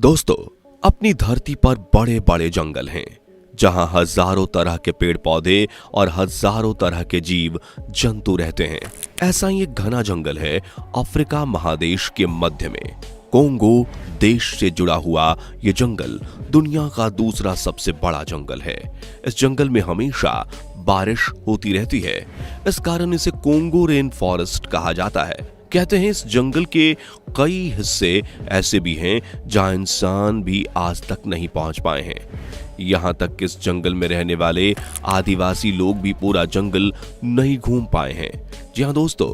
दोस्तों, अपनी धरती पर बड़े बड़े जंगल हैं जहां हजारों तरह के पेड़ पौधे और हजारों तरह के जीव जंतु रहते हैं। ऐसा ही एक घना जंगल है अफ्रीका महादेश के मध्य में। कोंगो देश से जुड़ा हुआ ये जंगल दुनिया का दूसरा सबसे बड़ा जंगल है। इस जंगल में हमेशा बारिश होती रहती है। इस कारण इसे कोंगो रेन फॉरेस्ट कहा जाता है। कहते हैं इस जंगल के कई हिस्से ऐसे भी हैं जहां इंसान भी आज तक नहीं पहुंच पाए हैं। यहां तक कि इस जंगल में रहने वाले आदिवासी लोग भी पूरा जंगल नहीं घूम पाए हैं। जी हां दोस्तों,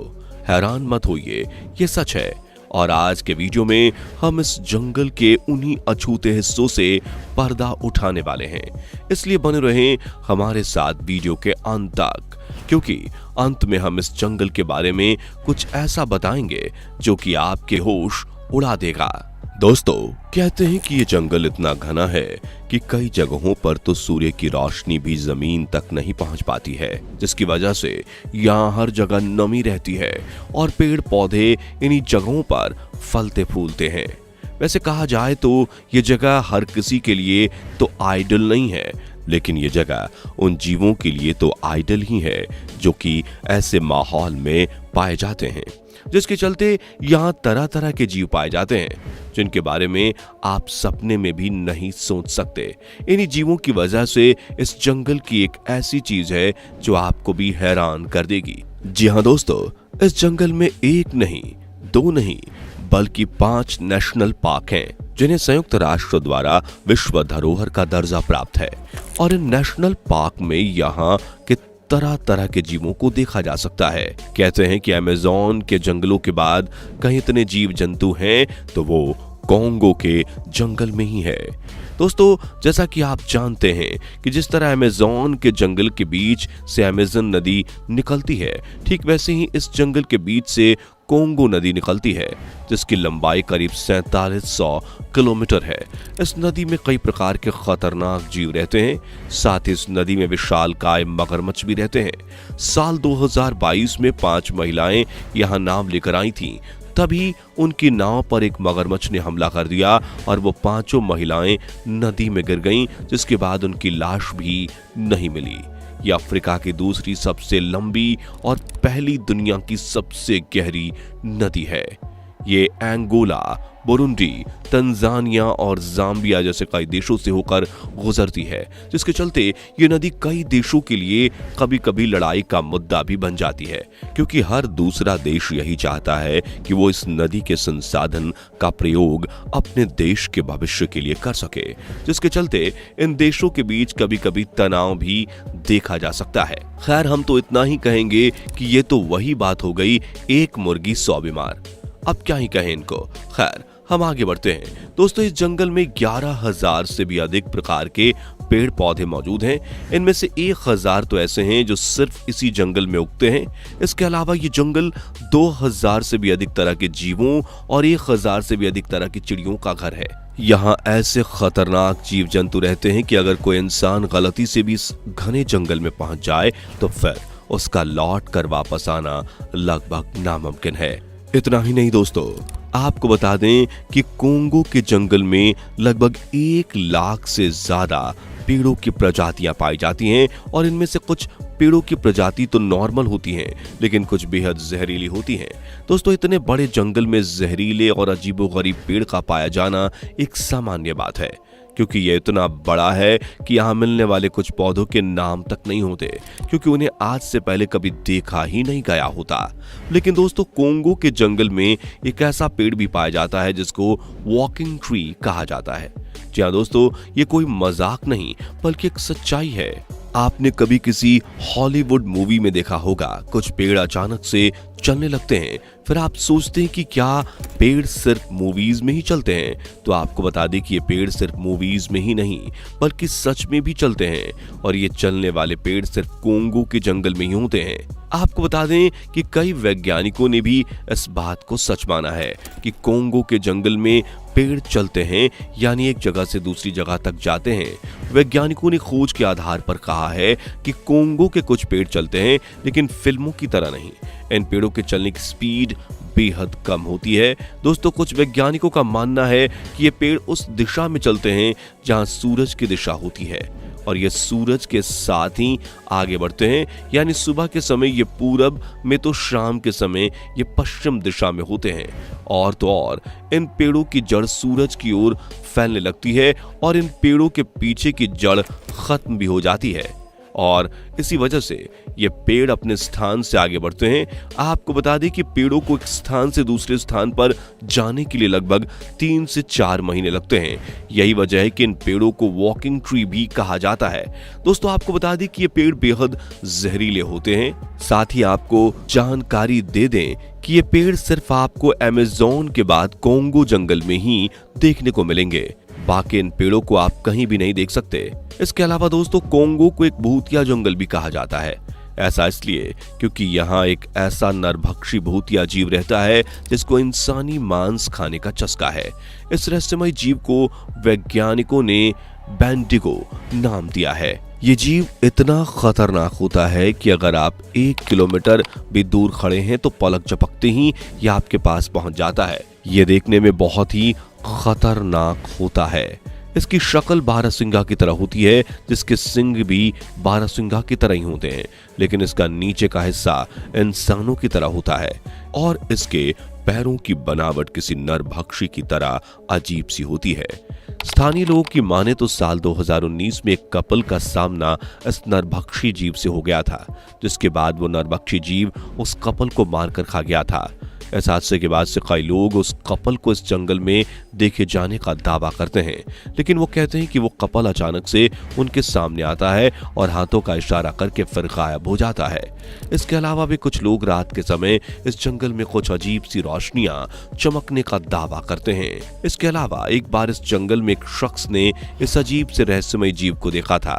हैरान मत होइए, ये सच है। और आज के वीडियो में हम इस जंगल के उन्हीं अछूते हिस्सों से पर्दा उठाने वाले हैं। इसलिए बने रहें हमारे साथ वीडियो के अंत तक, क्योंकि अंत में हम इस जंगल के बारे में कुछ ऐसा बताएंगे जो कि आपके होश उड़ा देगा। दोस्तों, कहते हैं कि ये जंगल इतना घना है कि कई जगहों पर तो सूर्य की रोशनी भी जमीन तक नहीं पहुंच पाती है, जिसकी वजह से यहाँ हर जगह नमी रहती है और पेड़ पौधे इन्हीं जगहों पर फलते फूलते हैं। वैसे कहा जाए तो ये जगह हर किसी के लिए तो आइडल नहीं है, लेकिन ये जगह उन जीवों के लिए तो आइडल ही है जो कि ऐसे माहौल में पाए जाते हैं, जिसके चलते यहाँ तरह तरह के जीव पाए जाते हैं जिनके बारे में आप सपने में भी नहीं सोच सकते। इन्हीं जीवों की वजह से इस जंगल की एक ऐसी चीज है जो आपको भी हैरान कर देगी। जी हाँ दोस्तों, इस जंगल में एक नहीं, दो नहीं, बल्कि 5 नेशनल पार्क हैं जिन्हें संयुक्त राष्ट्र द्वारा विश्व धरोहर का दर्जा प्राप्त है। और इन नेशनल पार्क में यहाँ के तरह तरह के जीवों को देखा जा सकता है। कहते हैं कि अमेज़न के जंगलों के बाद कहीं इतने जीव जंतु हैं तो वो कोंगो के जंगल में ही है। दोस्तों, जैसा कि आप जानते हैं कि जिस तरह अमेज़न के जंगल के बीच से अमेज़न नदी निकलती है, ठीक वैसे ही इस जंगल के बीच से कोंगो नदी निकलती है, जिसकी लंबाई करीब 4700 किलोमीटर है। इस नदी में कई प्रकार के खतरनाक जीव रहते हैं। साथ ही इस नदी में विशालकाय मगरमच्छ भी रहते हैं। साल 2022 में 5 महिलाएं यहां नाव लेकर आई थीं। तभी उनकी नाव पर एक मगरमच्छ ने हमला कर दिया और वो 5 महिलाएं नदी में गिर गईं, जिसके बाद उनकी लाश भी नहीं मिली। यह अफ्रीका की दूसरी सबसे लंबी और पहली दुनिया की सबसे गहरी नदी है। ये अंगोला, बुरुंडी, तंजानिया और जाम्बिया जैसे कई देशों से होकर गुजरती है, जिसके चलते ये नदी कई देशों के लिए कभी कभी लड़ाई का मुद्दा भी बन जाती है, क्योंकि हर दूसरा देश यही चाहता है कि वो इस नदी के संसाधन का प्रयोग अपने देश के भविष्य के लिए कर सके, जिसके चलते इन देशों के बीच कभी कभी तनाव भी देखा जा सकता है। खैर, हम तो इतना ही कहेंगे कि ये तो वही बात हो गई, एक मुर्गी 100 बीमार। अब क्या ही कहें इनको। खैर, हम आगे बढ़ते हैं। दोस्तों, इस जंगल में 11,000 से भी अधिक प्रकार के पेड़ पौधे मौजूद हैं। इनमें से 1,000 तो ऐसे हैं जो सिर्फ इसी जंगल में उगते हैं। इसके अलावा ये जंगल 2,000 से भी अधिक तरह के जीवों और 1,000 से भी अधिक तरह की चिड़ियों का घर है। यहाँ ऐसे खतरनाक जीव जंतु रहते हैं कि अगर कोई इंसान गलती से भी इस घने जंगल में पहुंच जाए तो फिर उसका लौट कर वापस आना लगभग नामुमकिन है। इतना ही नहीं दोस्तों, आपको बता दें कि कोंगो के जंगल में लगभग 1 लाख से ज्यादा पेड़ों की प्रजातियां पाई जाती हैं और इनमें से कुछ पेड़ों की प्रजाति तो नॉर्मल होती हैं, लेकिन कुछ बेहद जहरीली होती हैं। दोस्तों, इतने बड़े जंगल में जहरीले और अजीबोगरीब पेड़ का पाया जाना एक सामान्य बात है, क्योंकि यह इतना बड़ा है कि यहाँ मिलने वाले कुछ पौधों के नाम तक नहीं होते, क्योंकि उन्हें आज से पहले कभी देखा ही नहीं गया होता। लेकिन दोस्तों, कोंगो के जंगल में एक ऐसा पेड़ भी पाया जाता है जिसको वॉकिंग ट्री कहा जाता है। जी हाँ दोस्तों, ये कोई मजाक नहीं बल्कि एक सच्चाई है। आपने कभी किसी हॉलीवुड मूवी में देखा होगा, कुछ पेड़ अचानक से चलने लगते हैं, फिर आप सोचते हैं कि क्या पेड़ सिर्फ मूवीज में ही चलते हैं? तो आपको बता दें कि ये पेड़ सिर्फ मूवीज में ही नहीं बल्कि सच में भी चलते हैं, और ये चलने वाले पेड़ सिर्फ कोंगो के जंगल में ही होते हैं। आपको बता दें कि कई वैज्ञानिकों ने भी इस बात को सच माना है कि कोंगो के जंगल में पेड़ चलते हैं, यानी एक जगह से दूसरी जगह तक जाते हैं। वैज्ञानिकों ने खोज के आधार पर कहा है कि कोंगो के कुछ पेड़ चलते हैं, लेकिन फिल्मों की तरह नहीं। इन पेड़ों के चलने की स्पीड बेहद कम होती है। दोस्तों कुछ वैज्ञानिकों का मानना है कि ये पेड़ उस दिशा में चलते हैं जहां सूरज की दिशा होती है और ये सूरज के साथ ही आगे बढ़ते हैं, यानी सुबह के समय ये पूरब में तो शाम के समय ये पश्चिम दिशा में होते हैं। और तो और इन पेड़ों की जड़ सूरज की ओर फैलने लगती है और इन पेड़ों के पीछे की जड़ खत्म भी हो जाती है और इसी वजह से ये पेड़ अपने स्थान से आगे बढ़ते हैं। आपको बता दें कि पेड़ों को एक स्थान से दूसरे स्थान पर जाने के लिए लगभग 3 से 4 महीने लगते हैं। यही वजह है कि इन पेड़ों को वॉकिंग ट्री भी कहा जाता है। दोस्तों आपको बता दें कि ये पेड़ बेहद जहरीले होते हैं। साथ ही आपको जानकारी दे दें कि ये पेड़ सिर्फ आपको अमेज़न के बाद कोंगो जंगल में ही देखने को मिलेंगे। बाकी इन पेड़ों को आप कहीं भी नहीं देख सकते। इसके अलावा दोस्तों कोंगो को एक भूतिया जंगल भी कहा जाता है। ऐसा इसलिए क्योंकि यहाँ एक ऐसा नरभक्षी भूतिया जीव रहता है जिसको इंसानी मांस खाने का चस्का है। इस रहस्यमय जीव को वैज्ञानिकों ने बेंडिगो नाम दिया है। ये जीव इतना खतरनाक होता है कि अगर आप 1 किलोमीटर भी दूर खड़े हैं तो पलक झपकते ही ये आपके पास पहुंच जाता है। ये देखने में बहुत ही खतरनाक होता है। इसकी शक्ल बारहसिंगा की तरह होती है, जिसके सिंग भी बारहसिंगा की तरह ही होते हैं, लेकिन इसका नीचे का हिस्सा इंसानों की तरह होता है और इसके पैरों की बनावट किसी नरभक्षी की तरह अजीब सी होती है। स्थानीय लोगों की माने तो साल 2019 में एक कपल का सामना इस नरभक्षी जीव से हो गया था, जिसके बाद वो नरभक्षी जीव उस कपल को मारकर खा गया था। इस हादसे के बाद से कई लोग उस कपल को इस जंगल में देखे जाने का दावा करते हैं, लेकिन वो कहते हैं कि वो कपल अचानक से उनके सामने आता है और हाथों का इशारा करके फिर गायब हो जाता है। इसके अलावा भी कुछ लोग रात के समय इस जंगल में कुछ अजीब सी रोशनियां चमकने का दावा करते हैं। इसके अलावा एक बार इस जंगल में एक शख्स ने इस अजीब से रहस्यमय जीव को देखा था।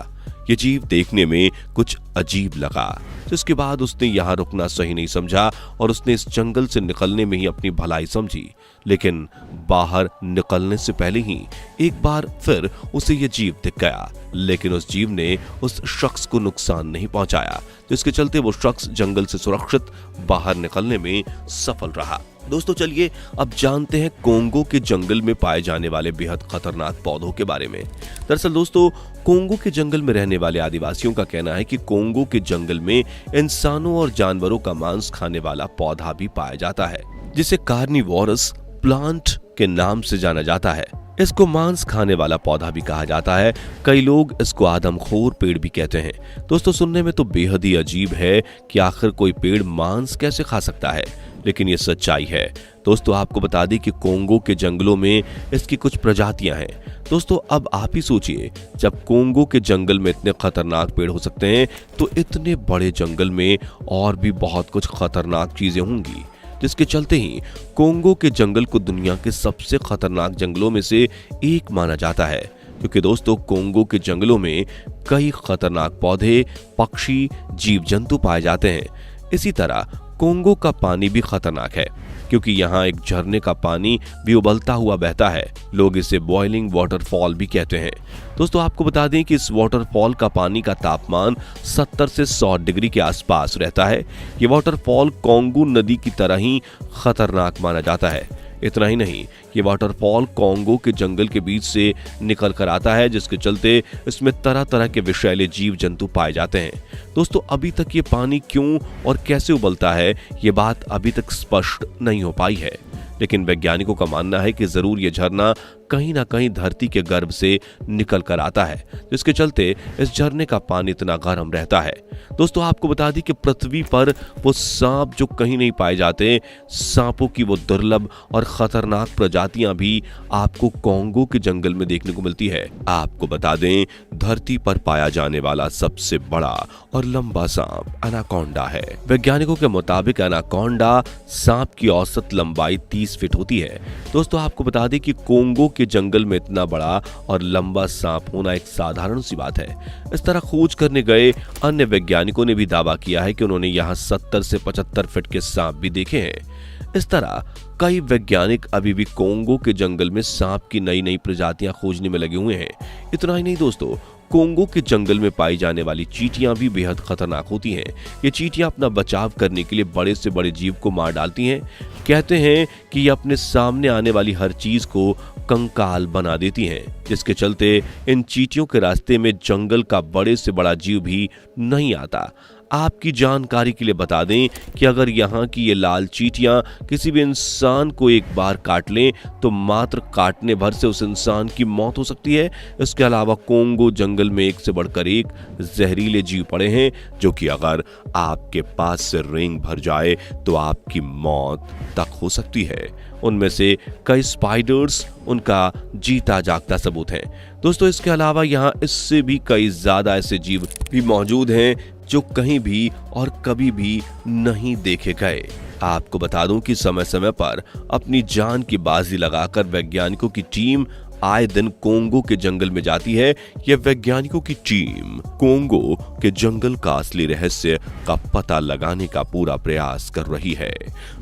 ये जीव देखने में कुछ अजीब लगा, जिसके बाद उसने यहाँ रुकना सही नहीं समझा और उसने इस जंगल से निकलने में ही अपनी भलाई समझी। लेकिन बाहर निकलने से पहले ही एक बार फिर उसे ये जीव दिख गया, लेकिन उस जीव ने उस शख्स को नुकसान नहीं पहुंचाया, जिसके चलते वो शख्स जंगल से सुरक्षित बाहर निकलने में सफल रहा। दोस्तों चलिए अब जानते हैं कोंगो के जंगल में पाए जाने वाले बेहद खतरनाक पौधों के बारे में। दरअसल दोस्तों कोंगो के जंगल में रहने वाले आदिवासियों का कहना है कि कोंगो के जंगल में इंसानों और जानवरों का मांस खाने वाला पौधा भी पाया जाता है, जिसे कार्निवोरस प्लांट के नाम से जाना जाता है। इसको मांस खाने वाला पौधा भी कहा जाता है। कई लोग इसको आदमखोर पेड़ भी कहते हैं। दोस्तों सुनने में तो बेहद ही अजीब है कि आखिर कोई पेड़ मांस कैसे खा सकता है, लेकिन ये सच्चाई है। दोस्तों आपको बता दें कि कोंगो के जंगलों में इसकी कुछ प्रजातियां हैं। दोस्तों अब आप ही सोचिए, जब कोंगो के जंगल में इतने खतरनाक पेड़ हो सकते हैं तो इतने बड़े जंगल में और भी बहुत कुछ खतरनाक चीजें होंगी, जिसके चलते ही कोंगो के जंगल को दुनिया के सबसे खतरनाक जंगलों में से एक माना जाता है। क्योंकि दोस्तों कोंगो के जंगलों में कई खतरनाक पौधे, पक्षी, जीव जंतु पाए जाते हैं। इसी तरह कोंगो का पानी भी खतरनाक है, क्योंकि यहाँ एक झरने का पानी भी उबलता हुआ बहता है। लोग इसे बॉइलिंग वाटरफॉल भी कहते हैं। दोस्तों आपको बता दें कि इस वाटरफॉल का पानी का तापमान 70 से 100 डिग्री के आसपास रहता है। ये वाटरफॉल कोंगो नदी की तरह ही खतरनाक माना जाता है। इतना ही नहीं, ये वाटरफॉल कोंगो के जंगल के बीच से निकल कर आता है, जिसके चलते इसमें तरह तरह के विषैले जीव जंतु पाए जाते हैं। दोस्तों अभी तक ये पानी क्यों और कैसे उबलता है, ये बात अभी तक स्पष्ट नहीं हो पाई है, लेकिन वैज्ञानिकों का मानना है कि जरूर ये झरना कहीं ना कहीं धरती के गर्भ से निकल कर आता है, जिसके चलते इस झरने का पानी इतना गर्म रहता है। दोस्तों आपको बता दी कि पृथ्वी पर वो सांप जो कहीं नहीं पाए जाते, सांपों की वो दुर्लभ और खतरनाक प्रजातियां भी आपको कोंगो के जंगल में देखने को मिलती है। आपको बता दें धरती पर पाया जाने वाला सबसे बड़ा और लंबा सांप एनाकोंडा है। वैज्ञानिकों के मुताबिक एनाकोंडा सांप की औसत लंबाई 30 फीट होती है। दोस्तों आपको बता दें कि कोंगो के जंगल में इतना बड़ा और लंबा सांप होना एक साधारण सी बात है। इस तरह खोज करने गए अन्य वैज्ञानिकों ने भी दावा किया है कि उन्होंने यहाँ 70 से 75 फीट के सांप भी देखे हैं। इस तरह कई वैज्ञानिक अभी भी कोंगो के जंगल में सांप की नई नई प्रजातियां खोजने में लगे हुए हैं। इतना ही नहीं दोस्तों, कोंगो के जंगल में पाई जाने वाली चींटियां भी बेहद खतरनाक होती हैं। ये चींटियां अपना बचाव करने के लिए बड़े से बड़े जीव को मार डालती हैं। कहते हैं कि ये अपने सामने आने वाली हर चीज को कंकाल बना देती हैं, जिसके चलते इन चींटियों के रास्ते में जंगल का बड़े से बड़ा जीव भी नहीं आता। आपकी जानकारी के लिए बता दें कि अगर यहाँ की ये लाल चींटियां किसी भी इंसान को एक बार काट लें तो मात्र काटने भर से उस इंसान की मौत हो सकती है। इसके अलावा कोंगो जंगल में एक से बढ़कर एक जहरीले जीव पड़े हैं, जो कि अगर आपके पास से रेंग भर जाए तो आपकी मौत तक हो सकती है। उनमें से कई स्पाइडर्स उनका जीता जागता सबूत हैं। दोस्तों, इसके अलावा यहाँ इससे भी कई ज्यादा ऐसे जीव भी मौजूद हैं जो कहीं भी और कभी भी नहीं देखे गए। आपको बता दूं कि समय समय पर अपनी जान की बाजी लगाकर वैज्ञानिकों की टीम आए दिन कोंगो के जंगल में जाती है। यह वैज्ञानिकों की टीम कोंगो के जंगल का असली रहस्य का पता लगाने का पूरा प्रयास कर रही है,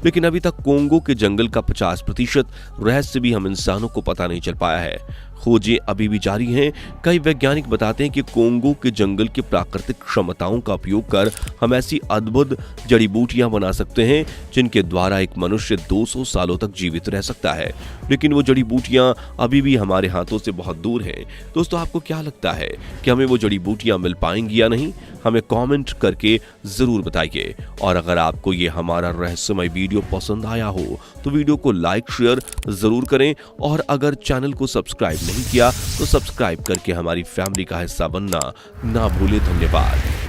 लेकिन अभी तक कोंगो के जंगल का 50% रहस्य भी हम इंसानों को पता नहीं चल पाया है। खोजें अभी भी जारी हैं। कई वैज्ञानिक बताते हैं कि कोंगो के जंगल की प्राकृतिक क्षमताओं का उपयोग कर हम ऐसी अद्भुत जड़ी बूटियां बना सकते हैं जिनके द्वारा एक मनुष्य 200 सालों तक जीवित रह सकता है, लेकिन वो जड़ी बूटियां अभी भी हमारे हाथों से बहुत दूर हैं। दोस्तों, आपको क्या लगता है कि हमें वो जड़ी बूटियां मिल पाएंगी या नहीं? हमें कमेंट करके जरूर बताइए। और अगर आपको ये हमारा रहस्यमय वीडियो पसंद आया हो तो वीडियो को लाइक शेयर जरूर करें, और अगर चैनल को सब्सक्राइब नहीं किया तो सब्सक्राइब करके हमारी फैमिली का हिस्सा बनना ना भूलें। धन्यवाद।